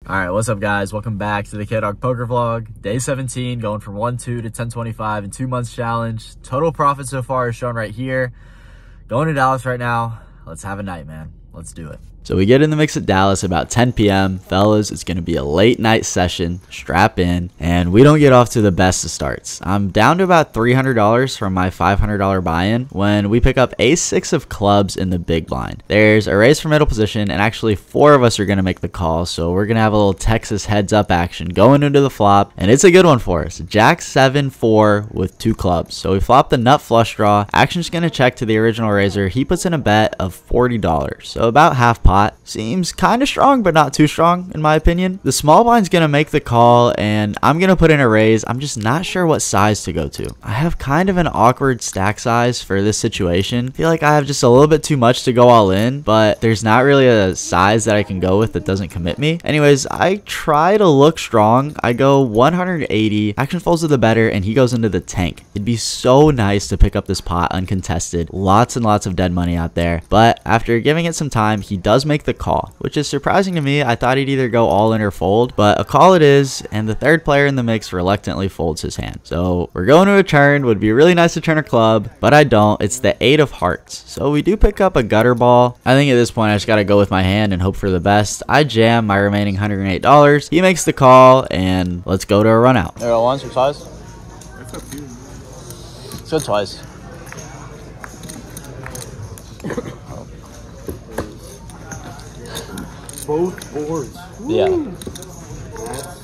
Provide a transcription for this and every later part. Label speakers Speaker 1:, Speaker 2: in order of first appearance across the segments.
Speaker 1: Alright, what's up guys? Welcome back to the KDog poker vlog. Day 17, going from 1-2 to 1025 in 2 months challenge. Total profit so far is shown right here. Going to Dallas right now. Let's have a night, man. Let's do it. So we get in the mix at Dallas about 10 p.m. Fellas, it's going to be a late night session. Strap in. And we don't get off to the best of starts. I'm down to about $300 from my $500 buy-in when we pick up ace-6 of clubs in the big blind. There's a raise for middle position, and actually 4 of us are going to make the call. So we're going to have a little Texas heads-up action going into the flop. And it's a good one for us. Jack 7-4 with 2 clubs. So we flop the nut flush draw. Action's going to check to the original raiser. He puts in a bet of $40. So about half pot. Seems kind of strong, but not too strong in my opinion. The small blind's gonna make the call, and I'm gonna put in a raise. I'm just not sure what size to go to. I have kind of an awkward stack size for this situation. I feel like I have just a little bit too much to go all in, but there's not really a size that I can go with that doesn't commit me. Anyways, I try to look strong. I go 180. Action folds to the better, and he goes into the tank. It'd be so nice to pick up this pot uncontested. Lots and lots of dead money out there, but after giving it some time, he does make the call, which is surprising to me. I thought he'd either go all in or fold, but a call it is, and the third player in the mix reluctantly folds his hand. So we're going to a turn. Would be really nice to turn a club, but I don't. It's the 8 of hearts. So we do pick up a gutter ball. I think at this point I just got to go with my hand and hope for the best. I jam my remaining $108. He makes the call, and let's go to a run out.
Speaker 2: There are once or twice? Let's go twice.
Speaker 3: Both boards.
Speaker 2: Yeah.
Speaker 3: That's,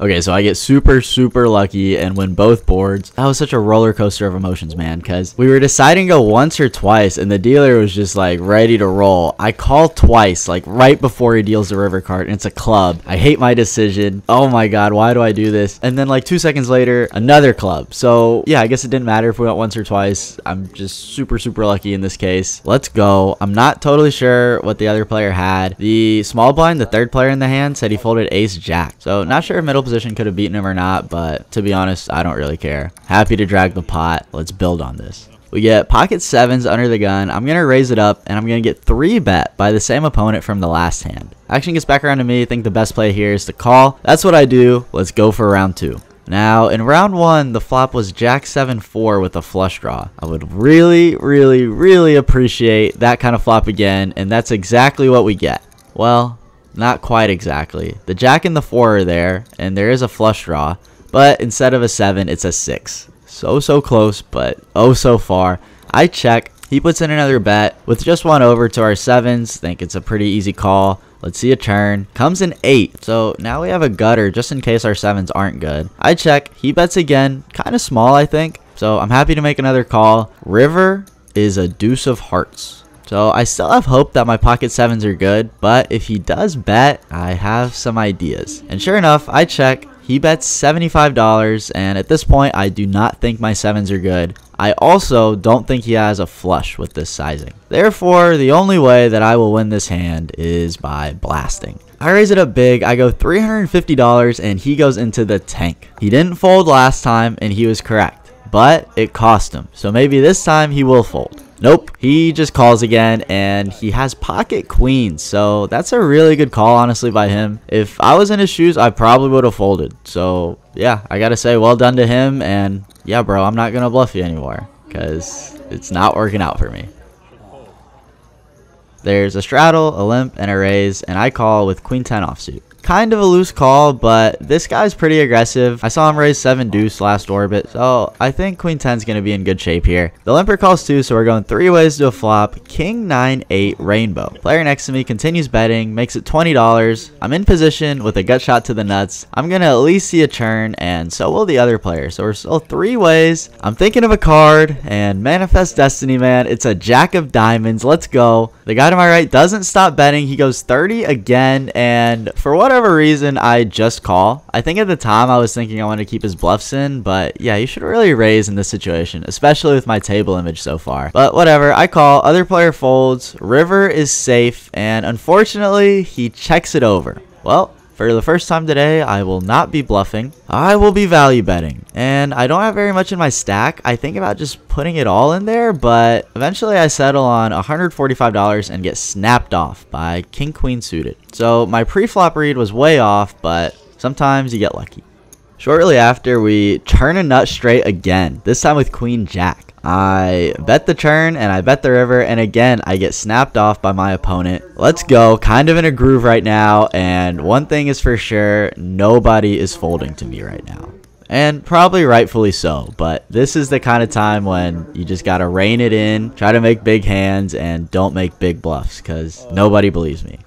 Speaker 1: Okay, so I get super lucky and win both boards. That was such a roller coaster of emotions, man, because we were deciding to go once or twice, and the dealer was just like ready to roll. I call twice, like right before he deals the river card, and it's a club. I hate my decision. Oh my god, why do I do this? And then like 2 seconds later, another club. So yeah, I guess it didn't matter if we went once or twice. I'm just super lucky in this case. Let's go. I'm not totally sure what the other player had. The small blind, the third player in the hand, said he folded ace jack. So not sure if middle position could have beaten him or not, but to be honest, I don't really care. Happy to drag the pot. Let's build on this. We get pocket 7s under the gun. I'm going to raise it up, and I'm going to get 3 bet by the same opponent from the last hand. Action gets back around to me. I think the best play here is to call. That's what I do. Let's go for round 2. Now, in round 1, the flop was Jack 7-4 with a flush draw. I would really appreciate that kind of flop again, and that's exactly what we get. Well, not quite exactly. The jack and the 4 are there, and there is a flush draw, but instead of a 7, it's a 6. So close, but oh so far. I check. He puts in another bet with just 1 over to our 7s. Think it's a pretty easy call. Let's see a turn. Comes in 8. So now we have a gutter just in case our 7s aren't good. I check. He bets again. Kind of small, I think. So I'm happy to make another call. River is a deuce of hearts. So I still have hope that my pocket 7s are good, but if he does bet, I have some ideas. And sure enough, I check. He bets $75, and at this point, I do not think my 7s are good. I also don't think he has a flush with this sizing. Therefore, the only way that I will win this hand is by blasting. I raise it up big. I go $350, and he goes into the tank. He didn't fold last time, and he was correct, but it cost him. So maybe this time he will fold. Nope, he just calls again, and he has pocket queens, so that's a really good call, honestly, by him. If I was in his shoes, I probably would have folded. So yeah, I gotta say well done to him, and yeah, bro, I'm not gonna bluff you anymore because it's not working out for me. There's a straddle, a limp, and a raise, and I call with queen 10 offsuit. Kind of a loose call, but this guy's pretty aggressive. I saw him raise 7 deuce last orbit, so I think queen 10 is going to be in good shape here. The limper calls too, so we're going 3 ways to a flop. King 9-8 rainbow. Player next to me continues betting, makes it $20. I'm in position with a gut shot to the nuts. I'm going to at least see a turn, and so will the other player. So we're still 3 ways. I'm thinking of a card, and manifest destiny, man. It's a jack of diamonds. Let's go. The guy to my right doesn't stop betting. He goes 30 again, and for whatever reason, I just call. I think at the time I was thinking I wanted to keep his bluffs in, but yeah, you should really raise in this situation, especially with my table image so far. But whatever, I call. Other player folds. River is safe, and unfortunately, he checks it over. Well, For the first time today, I will not be bluffing. I will be value betting. And I don't have very much in my stack. I think about just putting it all in there, but eventually I settle on $145 and get snapped off by king queen suited. So my pre-flop read was way off, but sometimes you get lucky. Shortly after, we turn a nut straight again, this time with queen jack. I bet the turn and I bet the river, and again I get snapped off by my opponent. Let's go. Kind of in a groove right now, and one thing is for sure, nobody is folding to me right now. And probably rightfully so, but this is the kind of time when you just gotta rein it in, try to make big hands, and don't make big bluffs, because nobody believes me.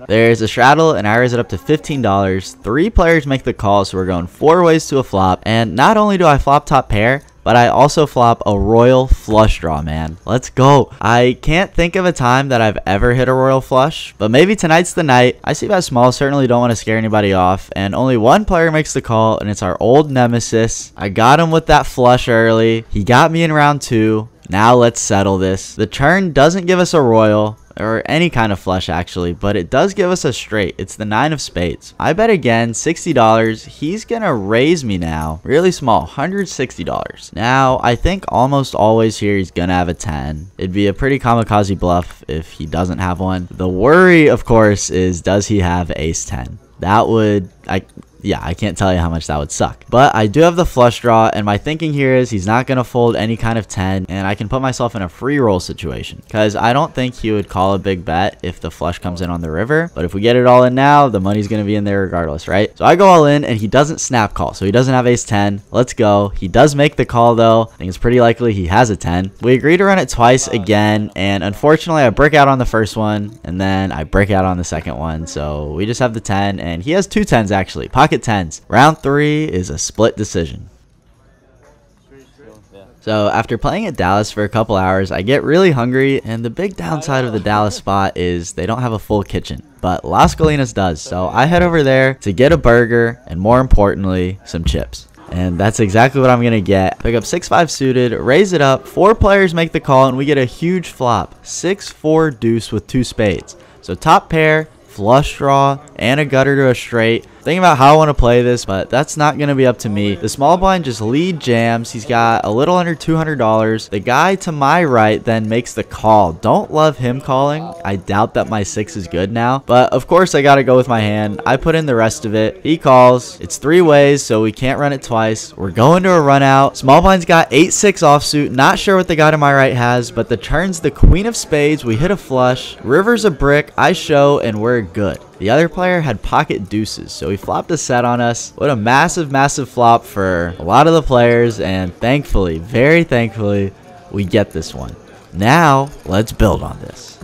Speaker 1: There's a straddle, and I raise it up to $15. 3 players make the call, so we're going 4 ways to a flop. And not only do I flop top pair, but I also flop a royal flush draw, man. Let's go. I can't think of a time that I've ever hit a royal flush, but maybe tonight's the night. I see bet small, certainly don't want to scare anybody off, and only one player makes the call, and it's our old nemesis. I got him with that flush early. He got me in round 2. Now let's settle this. The turn doesn't give us a royal, or any kind of flush actually, but it does give us a straight. It's the 9 of spades. I bet again, $60. He's gonna raise me now, really small, $160. Now I think almost always here he's gonna have a 10. It'd be a pretty kamikaze bluff if he doesn't have one. The worry, of course, is does he have ace 10? That would, yeah, I can't tell you how much that would suck. But I do have the flush draw, and my thinking here is he's not going to fold any kind of 10, and I can put myself in a free roll situation. Because I don't think he would call a big bet if the flush comes in on the river. But if we get it all in now, the money's going to be in there regardless, right? So I go all in, and he doesn't snap call, so he doesn't have ace 10. Let's go. He does make the call, though. I think it's pretty likely he has a 10. We agree to run it twice again, and unfortunately, I break out on the first one, and then I break out on the second one. So we just have the 10, and he has 2 10s, actually. Pocket 10s. Round 3 is a split decision. So after playing at Dallas for a couple hours, I get really hungry, and the big downside of the Dallas spot is they don't have a full kitchen, but Las Colinas does. So I head over there to get a burger and, more importantly, some chips. And that's exactly what I'm going to get. Pick up 6-5 suited, raise it up, 4 players make the call, and we get a huge flop. 6-4 deuce with 2 spades. So top pair, flush draw, and a gutter to a straight. Thinking about how I want to play this, but that's not going to be up to me. The small blind just lead jams. He's got a little under $200. The guy to my right then makes the call. Don't love him calling. I doubt that my 6 is good now, but of course I got to go with my hand. I put in the rest of it. He calls. It's 3 ways, so we can't run it twice. We're going to a run out. Small blind's got 8-6 offsuit. Not sure what the guy to my right has, but the turn's the queen of spades. We hit a flush. River's a brick. I show, and we're good. The other player had pocket deuces, so he flopped a set on us. What a massive, massive flop for a lot of the players, and thankfully, very thankfully, we get this one. Now, let's build on this.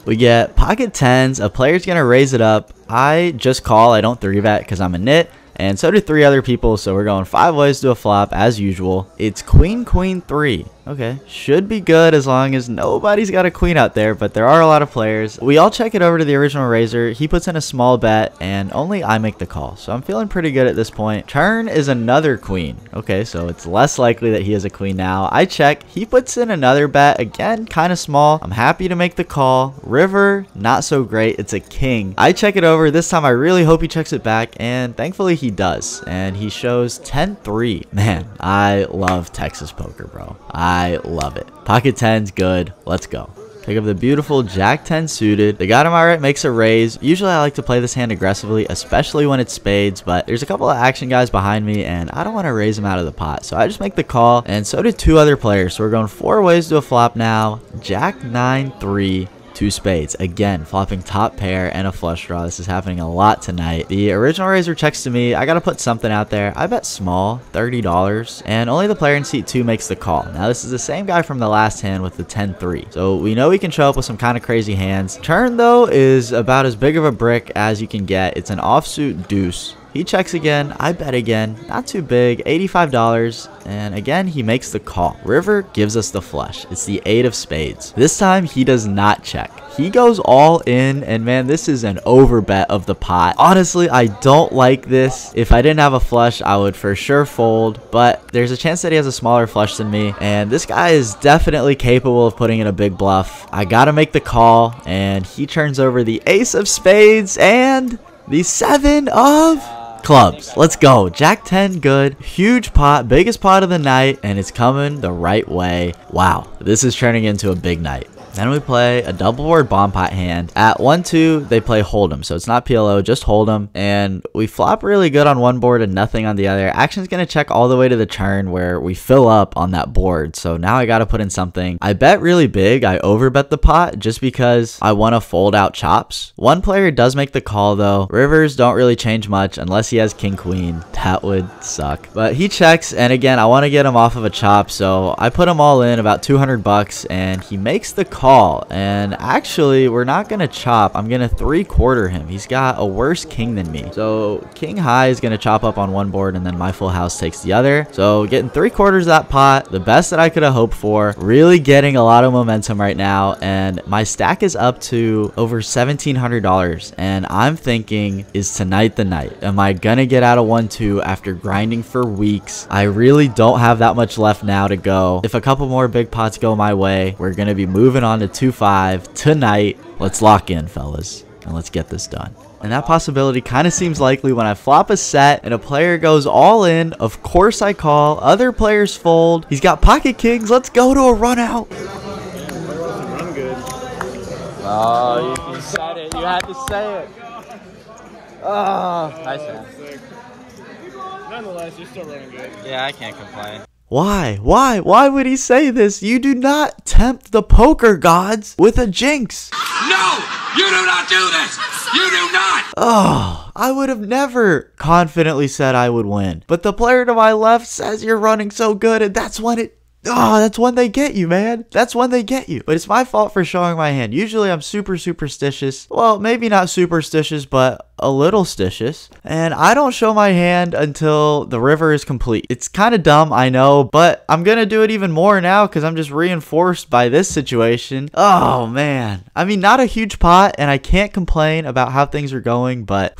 Speaker 1: We get pocket 10s. A player's going to raise it up. I just call. I don't 3-bet because I'm a nit. And so do 3 other people, so we're going 5 ways to a flop as usual. It's queen, queen, 3. Okay, should be good as long as nobody's got a queen out there, but there are a lot of players. We all check it over to the original raiser. He puts in a small bet, and only I make the call. So I'm feeling pretty good at this point. Turn is another queen. Okay, so it's less likely that he has a queen now. I check. He puts in another bet. Again, kind of small. I'm happy to make the call. River, not so great. It's a king. I check it over. This time I really hope he checks it back, and thankfully he does. And he shows 10-3. Man, I love Texas poker, bro. I love it. Pocket 10's good. Let's go. Pick up the beautiful Jack 10 suited. The guy to my right makes a raise. Usually I like to play this hand aggressively, especially when it's spades, but there's a couple of action guys behind me, and I don't want to raise them out of the pot. So I just make the call, and so did 2 other players. So we're going 4 ways to a flop now. Jack 9-3. 2 spades. Again, flopping top pair and a flush draw. This is happening a lot tonight. The original raiser checks to me. I got to put something out there. I bet small, $30, and only the player in seat 2 makes the call. Now, this is the same guy from the last hand with the 10-3. So we know he can show up with some kind of crazy hands. Turn, though, is about as big of a brick as you can get. It's an offsuit deuce. He checks again. I bet again. Not too big. $85. And again, he makes the call. River gives us the flush. It's the 8 of spades. This time, he does not check. He goes all in, and man, this is an overbet of the pot. Honestly, I don't like this. If I didn't have a flush, I would for sure fold, but there's a chance that he has a smaller flush than me, and this guy is definitely capable of putting in a big bluff. I gotta make the call, and he turns over the ace of spades, and The 7 of clubs. Let's go. Jack 10 good. Huge pot. Biggest pot of the night. And it's coming the right way. Wow. This is turning into a big night. Then we play a double board bomb pot hand. At 1-2, they play Hold'em. So it's not PLO, just Hold'em. And we flop really good on one board and nothing on the other. Action's going to check all the way to the turn where we fill up on that board. So now I got to put in something. I bet really big. I overbet the pot just because I want to fold out chops. One player does make the call though. Rivers don't really change much unless he has king queen. That would suck. But he checks, and again, I want to get him off of a chop. So I put him all in about 200 bucks, and he makes the call. And actually, we're not gonna chop. I'm gonna 3/4 him. He's got a worse king than me. So king high is gonna chop up on one board, and then my full house takes the other. So getting 3/4 of that pot, the best that I could have hoped for. Really getting a lot of momentum right now, and my stack is up to over $1,700. And I'm thinking, is tonight the night? Am I gonna get out of 1-2 after grinding for weeks? I really don't have that much left now to go. If a couple more big pots go my way, we're gonna be moving on to 2-5 tonight. Let's lock in, fellas, and let's get this done. And that possibility kind of seems likely when I flop a set and a player goes all in. Of course I call. Other players fold. He's got pocket kings. Let's go to a run out.
Speaker 3: Run good.
Speaker 1: Oh, you said it. You had to say it. Oh, nice man.
Speaker 3: Nonetheless, you're still running good.
Speaker 1: Yeah, I can't complain. Why? Why would he say this? You do not tempt the poker gods with a jinx.
Speaker 2: No! You do not do this! You do not!
Speaker 1: Oh, I would have never confidently said I would win. But the player to my left says you're running so good, and that's when it... Oh, that's when they get you, man. That's when they get you. But it's my fault for showing my hand. Usually I'm super superstitious. Well, maybe not superstitious, but a little stitious. And I don't show my hand until the river is complete. It's kind of dumb, I know, but I'm going to do it even more now because I'm just reinforced by this situation. Oh, man. I mean, not a huge pot, and I can't complain about how things are going, but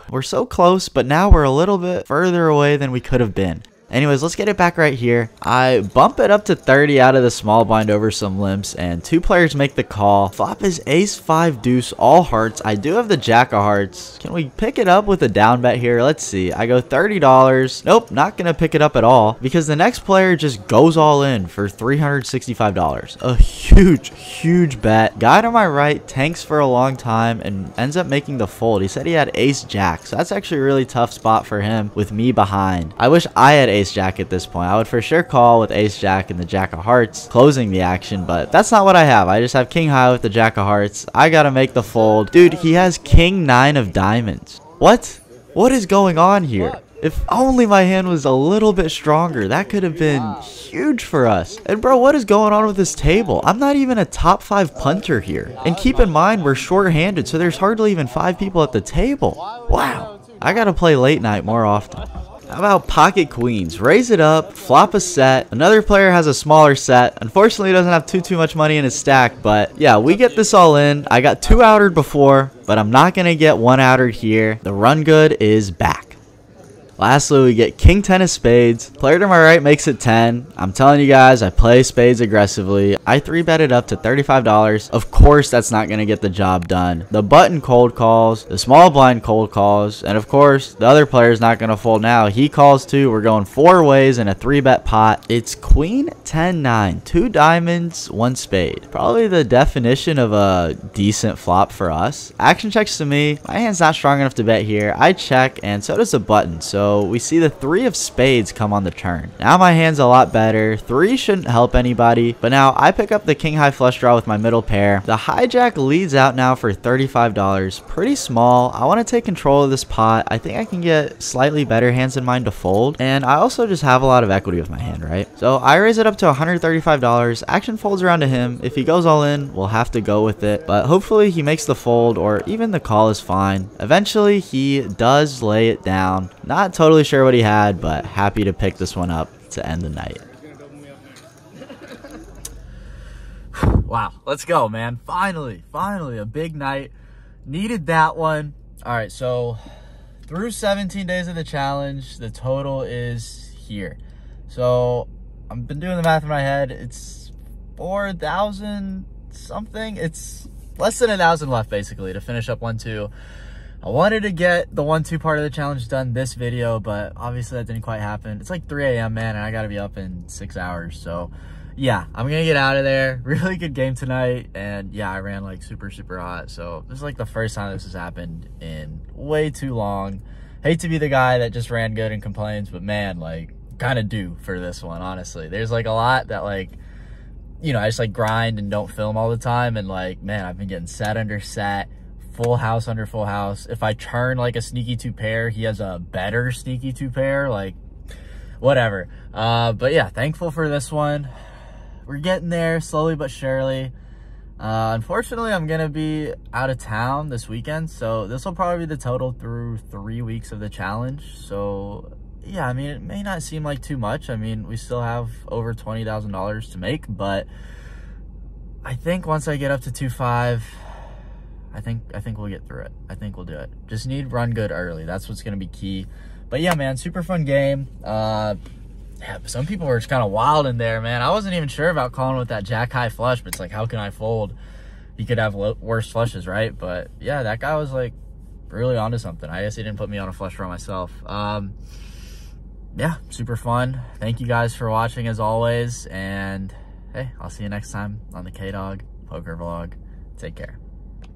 Speaker 1: we're so close, but now we're a little bit further away than we could have been. Anyways, let's get it back right here. I bump it up to 30 out of the small blind over some limps, and two players make the call. Flop is ace 5 deuce all hearts. I do have the jack of hearts. Can we pick it up with a down bet here? Let's see. I go $30. Nope, not gonna pick it up at all because the next player just goes all in for $365. A huge bet. Guy to my right tanks for a long time and ends up making the fold. He said he had ace jack, so that's actually a really tough spot for him with me behind. I wish I had ace jack at this point. I would for sure call with ace jack and the jack of hearts closing the action, but that's not what I have. I just have king high with the jack of hearts. I gotta make the fold. Dude, he has king 9 of diamonds. What is going on here? If only my hand was a little bit stronger, that could have been huge for us. And bro, what is going on with this table? I'm not even a top 5 punter here. And keep in mind, we're short-handed, so there's hardly even 5 people at the table. Wow. I gotta play late night more often. How about pocket queens? Raise it up, flop a set. Another player has a smaller set. Unfortunately, he doesn't have too much money in his stack, but yeah, we get this all in. I got 2 outered before, but I'm not gonna get 1 outered here. The run good is back. Lastly, we get king 10 of spades. Player to my right makes it 10. I'm telling you guys, I play spades aggressively. I 3-bet it up to $35. Of course, that's not going to get the job done. The button cold calls, the small blind cold calls, and of course, the other player's not going to fold now. He calls too. We're going 4 ways in a 3-bet pot. It's queen 10-9. 2 diamonds, 1 spade. Probably the definition of a decent flop for us. Action checks to me. My hand's not strong enough to bet here. I check, and so does the button. So we see the 3 of spades come on the turn. Now my hand's a lot better. 3 shouldn't help anybody, but now I pick up the king high flush draw with my middle pair. The hijack leads out now for $35. Pretty small. I want to take control of this pot. I think I can get slightly better hands in mine to fold, and I also just have a lot of equity with my hand, right? So I raise it up to $135. Action folds around to him. If he goes all in, we'll have to go with it, but hopefully he makes the fold, or even the call is fine. Eventually he does lay it down. Not totally sure what he had, but happy to pick this one up to end the night. Wow, let's go, man. Finally a big night. Needed that one. All right, so through 17 days of the challenge, the total is here. So I've been doing the math in my head. It's 4,000 something. It's less than 1,000 left basically to finish up 1-2. I wanted to get the 1-2 part of the challenge done this video, but obviously that didn't quite happen. It's like 3 a.m., man, and I gotta be up in 6 hours. So yeah, I'm gonna get out of there. Really good game tonight. And yeah, I ran like super hot. So this is like the first time this has happened in way too long. Hate to be the guy that just ran good and complains, but man, like, kind of do for this one, honestly. There's like a lot that, like, you know, I just like grind and don't film all the time. And like, man, I've been getting set under set, full house under full house. If I turn like a sneaky 2 pair, he has a better sneaky 2 pair, like whatever. But yeah, thankful for this one. We're getting there slowly but surely. Unfortunately, I'm gonna be out of town this weekend, so this will probably be the total through 3 weeks of the challenge. So yeah, I mean, it may not seem like too much. I mean, we still have over $20,000 to make, but I think once I get up to 2.5, I think we'll get through it. I think we'll do it. Just need run good early. That's what's gonna be key. But yeah, man, super fun game. Yeah, some people were just kind of wild in there, man. I wasn't even sure about calling with that jack high flush, but it's like, how can I fold? He could have worse flushes, right? But yeah, that guy was like really onto something. I guess he didn't put me on a flush draw myself. Yeah, super fun. Thank you guys for watching as always. And hey, I'll see you next time on the KDog Poker Vlog. Take care.